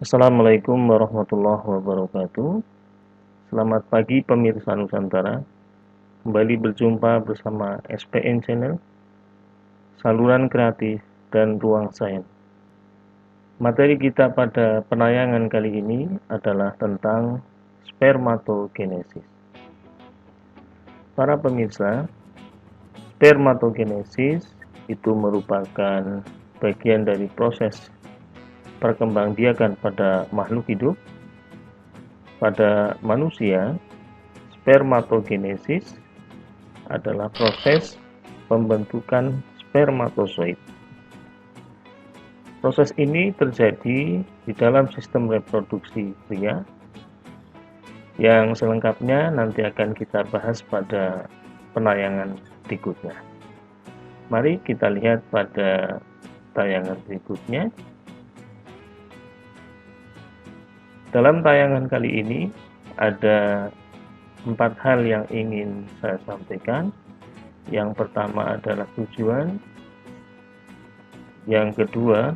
Assalamualaikum warahmatullahi wabarakatuh. Selamat pagi pemirsa Nusantara. Kembali berjumpa bersama SPN Channel, Saluran Kreatif dan Ruang Sains. Materi kita pada penayangan kali ini adalah tentang spermatogenesis. Para pemirsa, spermatogenesis itu merupakan bagian dari proses perkembangbiakan pada makhluk hidup. Pada manusia, spermatogenesis adalah proses pembentukan spermatozoid. Proses ini terjadi di dalam sistem reproduksi pria, yang selengkapnya nanti akan kita bahas pada penayangan berikutnya. Mari kita lihat pada tayangan berikutnya. Dalam tayangan kali ini ada 4 hal yang ingin saya sampaikan. Yang pertama adalah tujuan, yang kedua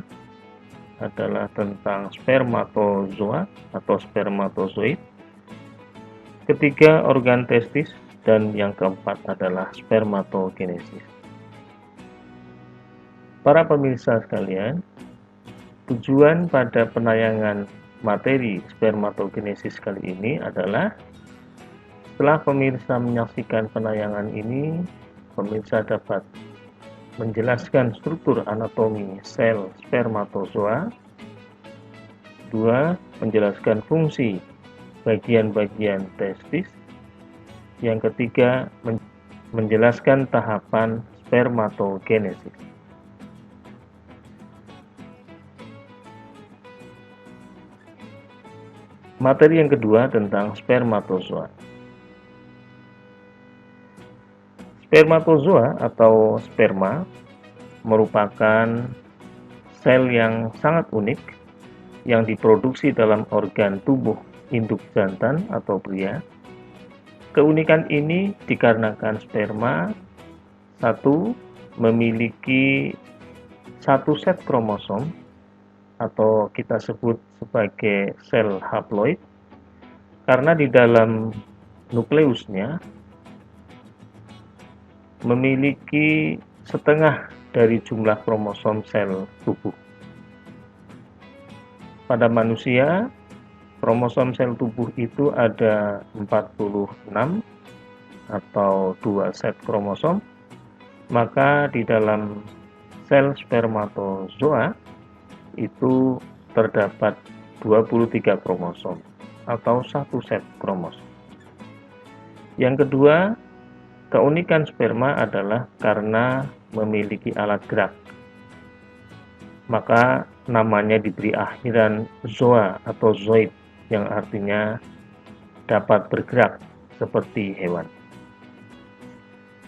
adalah tentang spermatozoa atau spermatozoid, ketiga organ testis, dan yang keempat adalah spermatogenesis. Para pemirsa sekalian, tujuan pada penayangan materi spermatogenesis kali ini adalah setelah pemirsa menyaksikan penayangan ini, pemirsa dapat menjelaskan struktur anatomi sel spermatozoa. 2. Menjelaskan fungsi bagian-bagian testis. Yang ketiga, menjelaskan tahapan spermatogenesis. Materi yang kedua tentang spermatozoa. Spermatozoa atau sperma merupakan sel yang sangat unik yang diproduksi dalam organ tubuh induk jantan atau pria. Keunikan ini dikarenakan sperma satu memiliki satu set kromosom atau kita sebut sebagai sel haploid, karena di dalam nukleusnya memiliki setengah dari jumlah kromosom sel tubuh. Pada manusia, kromosom sel tubuh itu ada 46 atau 2 set kromosom, maka di dalam sel spermatozoa itu terdapat 23 kromosom atau 1 set kromosom. Yang kedua, keunikan sperma adalah karena memiliki alat gerak. Maka namanya diberi akhiran zoa atau zoid, yang artinya dapat bergerak seperti hewan.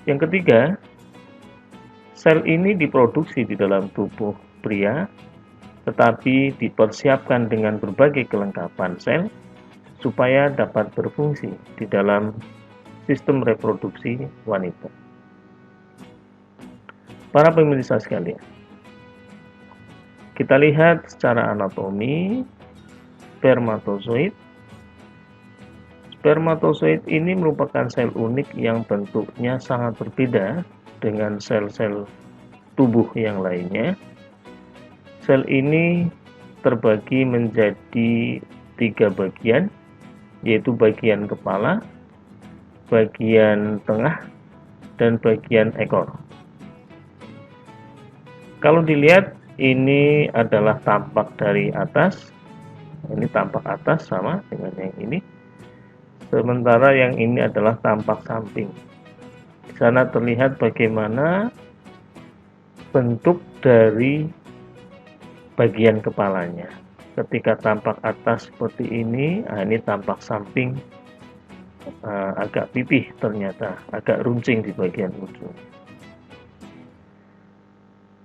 Yang ketiga, sel ini diproduksi di dalam tubuh pria, tetapi dipersiapkan dengan berbagai kelengkapan sel supaya dapat berfungsi di dalam sistem reproduksi wanita. Para pemirsa sekalian, kita lihat secara anatomi spermatozoid. Spermatozoid ini merupakan sel unik yang bentuknya sangat berbeda dengan sel-sel tubuh yang lainnya. Sel ini terbagi menjadi 3 bagian, yaitu bagian kepala, bagian tengah, dan bagian ekor. Kalau dilihat, ini adalah tampak dari atas. Ini tampak atas sama dengan yang ini. Sementara yang ini adalah tampak samping. Di sana terlihat bagaimana bentuk dari bagian kepalanya. Ketika tampak atas seperti ini tampak samping agak pipih, ternyata agak runcing di bagian ujung.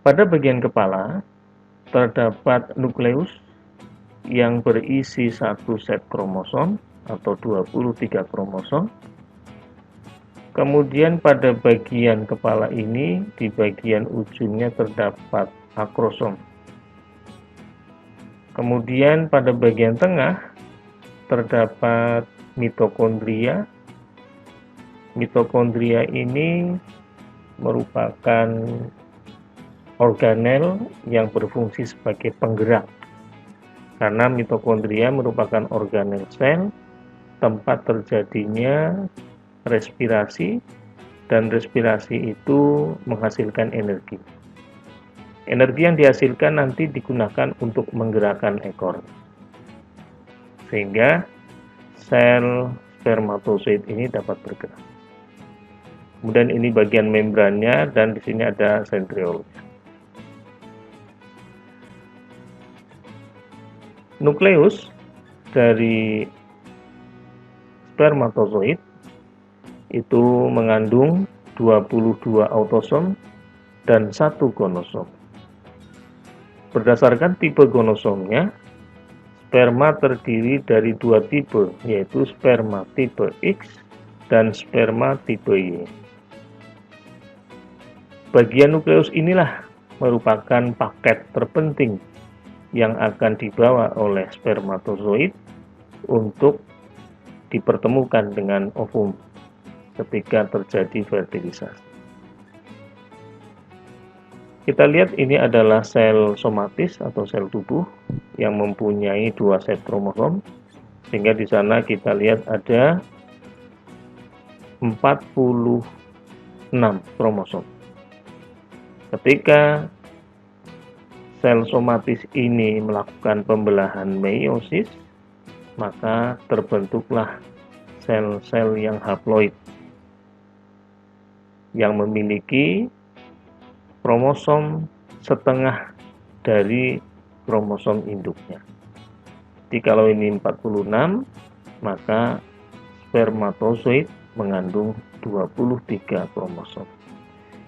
Pada bagian kepala terdapat nukleus yang berisi 1 set kromosom atau 23 kromosom. Kemudian pada bagian kepala ini, di bagian ujungnya terdapat akrosom. Kemudian pada bagian tengah terdapat mitokondria. Mitokondria ini merupakan organel yang berfungsi sebagai penggerak. Karena mitokondria merupakan organel sel tempat terjadinya respirasi, dan respirasi itu menghasilkan energi. Energi yang dihasilkan nanti digunakan untuk menggerakkan ekor. Sehingga sel spermatozoid ini dapat bergerak. Kemudian ini bagian membrannya dan di sini ada sentriolnya. Nukleus dari spermatozoid itu mengandung 22 autosom dan 1 gonosom. Berdasarkan tipe gonosomnya, sperma terdiri dari 2 tipe, yaitu sperma tipe X dan sperma tipe Y. Bagian nukleus inilah merupakan paket terpenting yang akan dibawa oleh spermatozoid untuk dipertemukan dengan ovum ketika terjadi fertilisasi. Kita lihat ini adalah sel somatis atau sel tubuh yang mempunyai 2 set kromosom, sehingga di sana kita lihat ada 46 kromosom. Ketika sel somatis ini melakukan pembelahan meiosis, maka terbentuklah sel-sel yang haploid yang memiliki kromosom setengah dari kromosom induknya. Jadi kalau ini 46, maka spermatozoid mengandung 23 kromosom.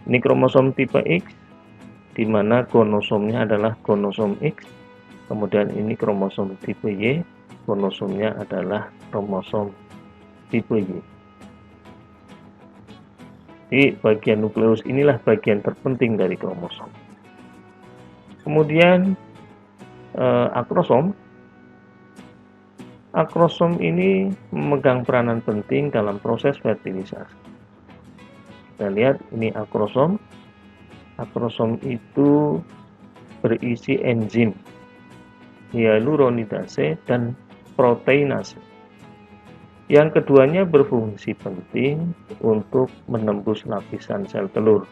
Ini kromosom tipe X, di mana gonosomnya adalah gonosom X. Kemudian ini kromosom tipe Y, gonosomnya adalah kromosom tipe Y. Di bagian nukleus inilah bagian terpenting dari kromosom. Kemudian akrosom. Akrosom ini memegang peranan penting dalam proses fertilisasi. Kita lihat ini akrosom. Akrosom itu berisi enzim hyaluronidase dan proteinase. Yang keduanya berfungsi penting untuk menembus lapisan sel telur,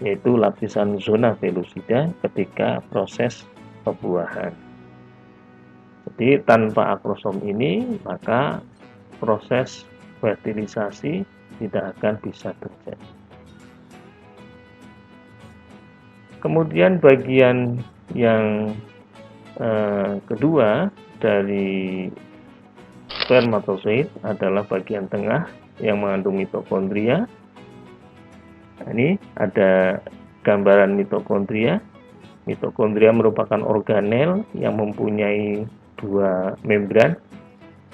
yaitu lapisan zona velocida ketika proses pembuahan. Jadi tanpa akrosom ini, maka proses fertilisasi tidak akan bisa terjadi. Kemudian bagian yang kedua dari spermatozoid adalah bagian tengah yang mengandung mitokondria. Nah, ini ada gambaran mitokondria. Mitokondria merupakan organel yang mempunyai 2 membran,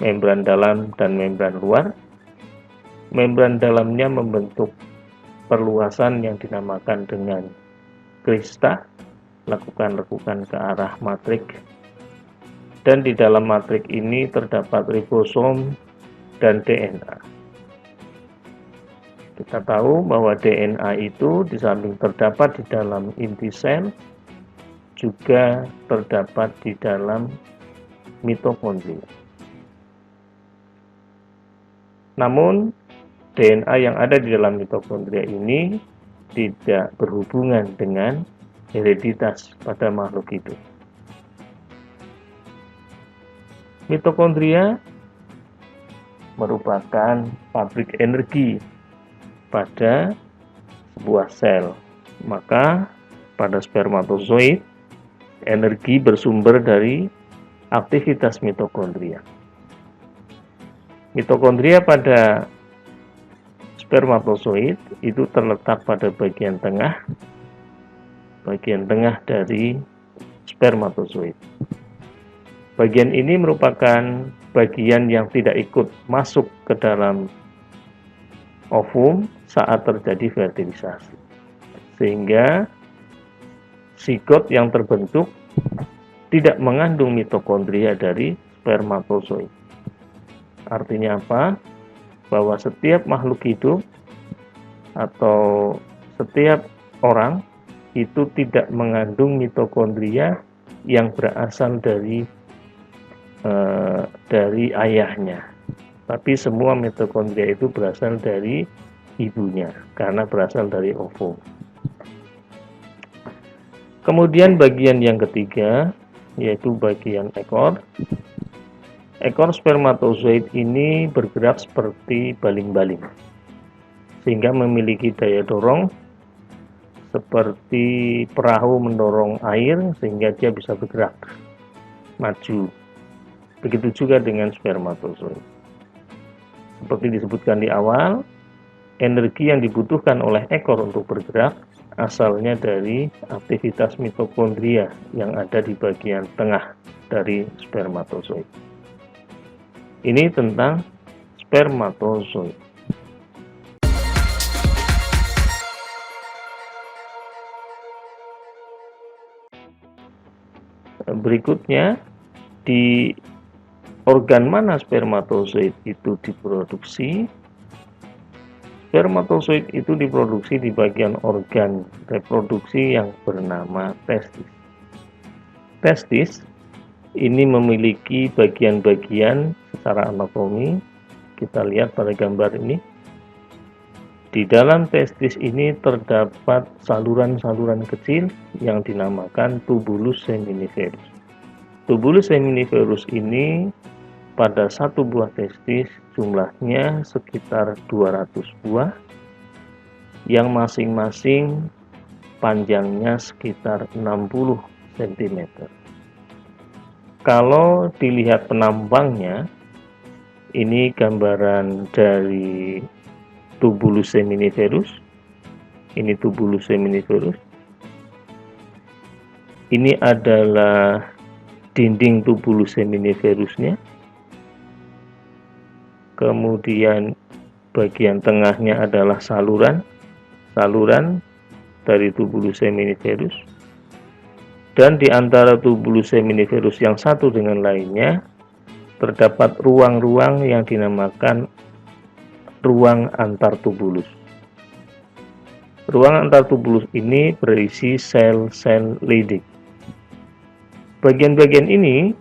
membran dalam dan membran luar. Membran dalamnya membentuk perluasan yang dinamakan dengan krista, lekukan-lekukan ke arah matrik. Dan di dalam matrik ini terdapat ribosom dan DNA. Kita tahu bahwa DNA itu di samping terdapat di dalam inti sel, juga terdapat di dalam mitokondria. Namun, DNA yang ada di dalam mitokondria ini tidak berhubungan dengan hereditas pada makhluk hidup. Mitokondria merupakan pabrik energi pada sebuah sel. Maka pada spermatozoid, energi bersumber dari aktivitas mitokondria. Mitokondria pada spermatozoid itu terletak pada bagian tengah dari spermatozoid. Bagian ini merupakan bagian yang tidak ikut masuk ke dalam ovum saat terjadi fertilisasi. Sehingga zigot yang terbentuk tidak mengandung mitokondria dari spermatozoid. Artinya apa? Bahwa setiap makhluk hidup atau setiap orang itu tidak mengandung mitokondria yang berasal dari ayahnya. Tapi semua mitokondria itu berasal dari ibunya karena berasal dari ovum. Kemudian bagian yang ketiga yaitu bagian ekor. Ekor spermatozoid ini bergerak seperti baling-baling sehingga memiliki daya dorong seperti perahu mendorong air sehingga dia bisa bergerak maju. Begitu juga dengan spermatozoid. Seperti disebutkan di awal, energi yang dibutuhkan oleh ekor untuk bergerak asalnya dari aktivitas mitokondria yang ada di bagian tengah dari spermatozoid. Ini tentang spermatozoid. Berikutnya, di organ mana spermatozoid itu diproduksi? Spermatozoid itu diproduksi di bagian organ reproduksi yang bernama testis. Testis ini memiliki bagian-bagian secara anatomi. Kita lihat pada gambar ini. Di dalam testis ini terdapat saluran-saluran kecil yang dinamakan tubulus seminiferus. Tubulus seminiferus ini pada satu buah testis jumlahnya sekitar 200 buah yang masing-masing panjangnya sekitar 60 cm. Kalau dilihat penampangnya, ini gambaran dari tubulus seminiferus. Ini tubulus seminiferus. Ini adalah dinding tubulus seminiferusnya. Kemudian bagian tengahnya adalah saluran dari tubulus seminiferus. Dan di antara tubulus seminiferus yang satu dengan lainnya terdapat ruang-ruang yang dinamakan ruang antar tubulus. Ruang antar tubulus ini berisi sel-sel lidik. Bagian-bagian ini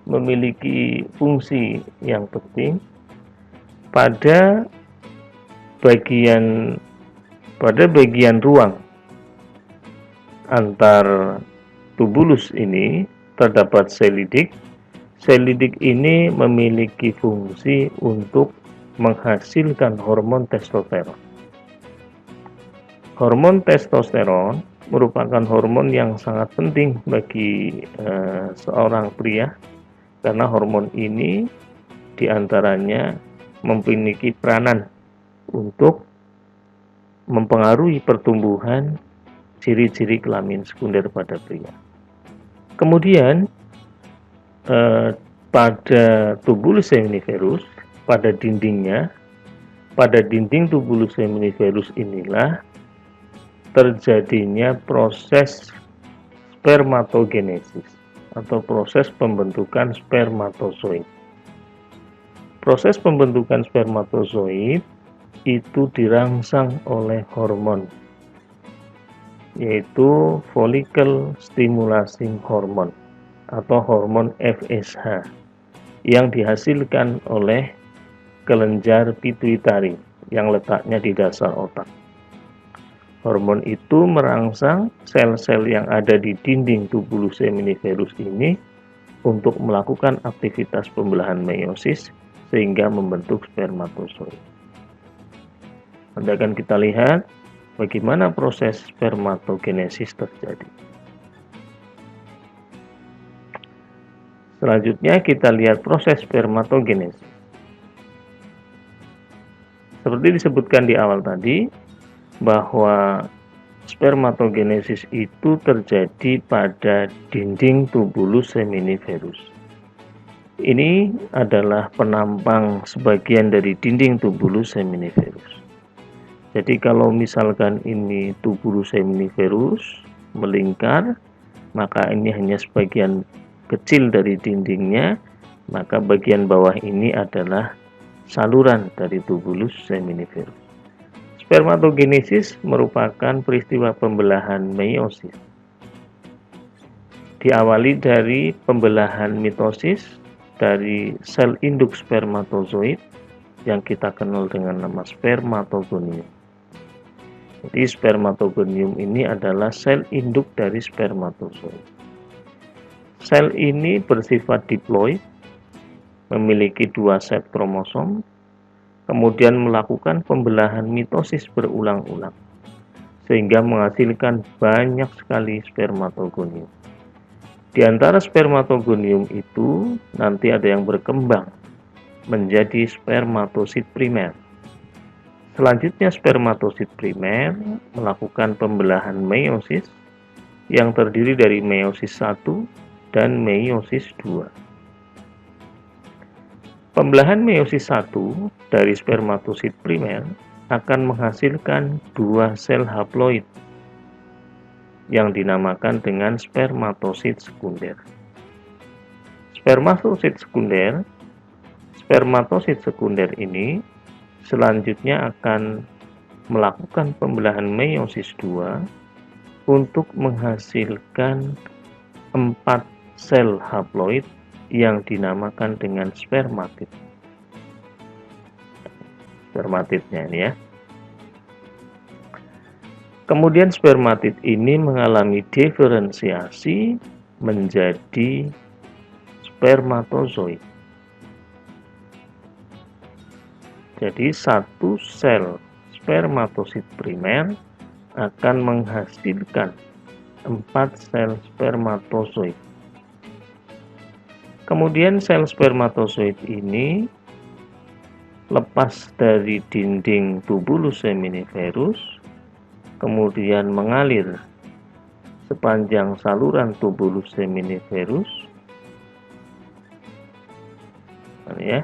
memiliki fungsi yang penting pada bagian ruang antar tubulus ini terdapat sel lidik. Sel lidik ini memiliki fungsi untuk menghasilkan hormon testosteron. Hormon testosteron merupakan hormon yang sangat penting bagi seorang pria karena hormon ini diantaranya memiliki peranan untuk mempengaruhi pertumbuhan ciri-ciri kelamin sekunder pada pria. Kemudian pada tubulus seminiferus, pada dinding tubulus seminiferus inilah terjadinya proses spermatogenesis atau proses pembentukan spermatozoid. Proses pembentukan spermatozoid itu dirangsang oleh hormon, yaitu follicle stimulating hormone atau hormon FSH yang dihasilkan oleh kelenjar pituitari yang letaknya di dasar otak. Hormon itu merangsang sel-sel yang ada di dinding tubulus seminiferus ini untuk melakukan aktivitas pembelahan meiosis sehingga membentuk spermatozoid. Nanti akan kita lihat bagaimana proses spermatogenesis terjadi. Selanjutnya kita lihat proses spermatogenesis. Seperti disebutkan di awal tadi, bahwa spermatogenesis itu terjadi pada dinding tubulus seminiferus. Ini adalah penampang sebagian dari dinding tubulus seminiferus. Jadi kalau misalkan ini tubulus seminiferus melingkar, maka ini hanya sebagian kecil dari dindingnya, maka bagian bawah ini adalah saluran dari tubulus seminiferus. Spermatogenesis merupakan peristiwa pembelahan meiosis. Diawali dari pembelahan mitosis dari sel induk spermatozoid yang kita kenal dengan nama spermatogonium. Jadi spermatogonium ini adalah sel induk dari spermatozoid. Sel ini bersifat diploid, memiliki 2 set kromosom, kemudian melakukan pembelahan mitosis berulang-ulang, sehingga menghasilkan banyak sekali spermatogonium. Di antara spermatogonium itu nanti ada yang berkembang menjadi spermatosit primer. Selanjutnya spermatosit primer melakukan pembelahan meiosis yang terdiri dari meiosis 1 dan meiosis 2. Pembelahan meiosis 1 dari spermatosit primer akan menghasilkan 2 sel haploid yang dinamakan dengan spermatosit sekunder. Spermatosit sekunder ini selanjutnya akan melakukan pembelahan meiosis 2 untuk menghasilkan 4 sel haploid yang dinamakan dengan spermatid. Spermatidnya ini ya. Kemudian spermatid ini mengalami diferensiasi menjadi spermatozoid. Jadi satu sel spermatosit primer akan menghasilkan 4 sel spermatozoid. Kemudian sel spermatozoid ini lepas dari dinding tubulus seminiferus, kemudian mengalir sepanjang saluran tubulus seminiferus, ya.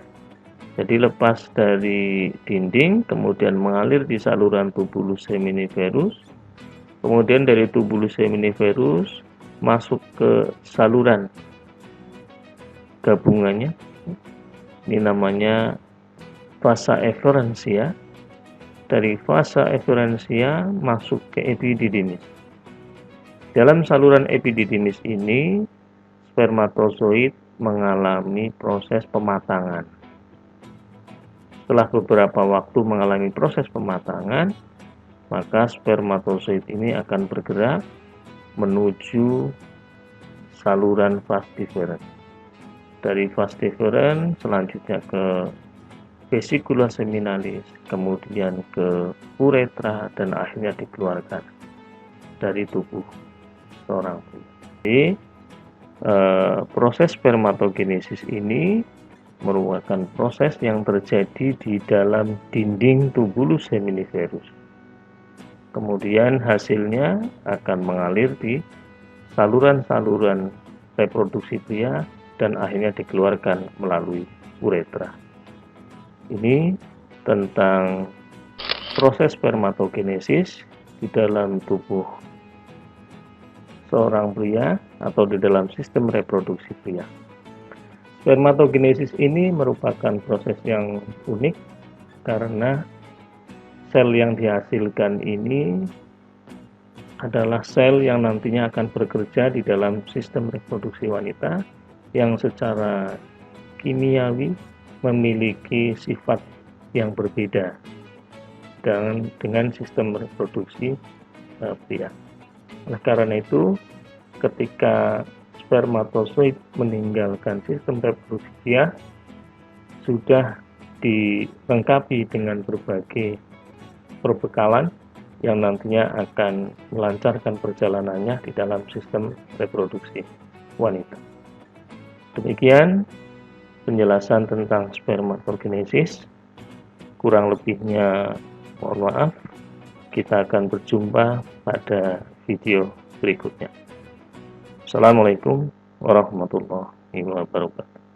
Jadi lepas dari dinding, kemudian mengalir di saluran tubulus seminiferus, kemudian dari tubulus seminiferus masuk ke saluran gabungannya. Ini namanya fasa efferentia. Dari fasa efferentia masuk ke epididymis. Dalam saluran epididymis ini, spermatozoid mengalami proses pematangan. Setelah beberapa waktu mengalami proses pematangan, maka spermatozoid ini akan bergerak menuju saluran vas deferens. Dari vas deferens selanjutnya ke vesicula seminalis, kemudian ke uretra, dan akhirnya dikeluarkan dari tubuh seorang pria. Jadi proses spermatogenesis ini merupakan proses yang terjadi di dalam dinding tubulus seminiferus. Kemudian hasilnya akan mengalir di saluran-saluran reproduksi pria dan akhirnya dikeluarkan melalui uretra. Ini tentang proses spermatogenesis di dalam tubuh seorang pria atau di dalam sistem reproduksi pria. Spermatogenesis ini merupakan proses yang unik karena sel yang dihasilkan ini adalah sel yang nantinya akan bekerja di dalam sistem reproduksi wanita yang secara kimiawi memiliki sifat yang berbeda dengan sistem reproduksi pria. Oleh karena itu, ketika spermatozoid meninggalkan sistem reproduksi pria, sudah dilengkapi dengan berbagai perbekalan yang nantinya akan melancarkan perjalanannya di dalam sistem reproduksi wanita. Demikian penjelasan tentang spermatogenesis. Kurang lebihnya mohon maaf. Kita akan berjumpa pada video berikutnya. Assalamualaikum warahmatullahi wabarakatuh.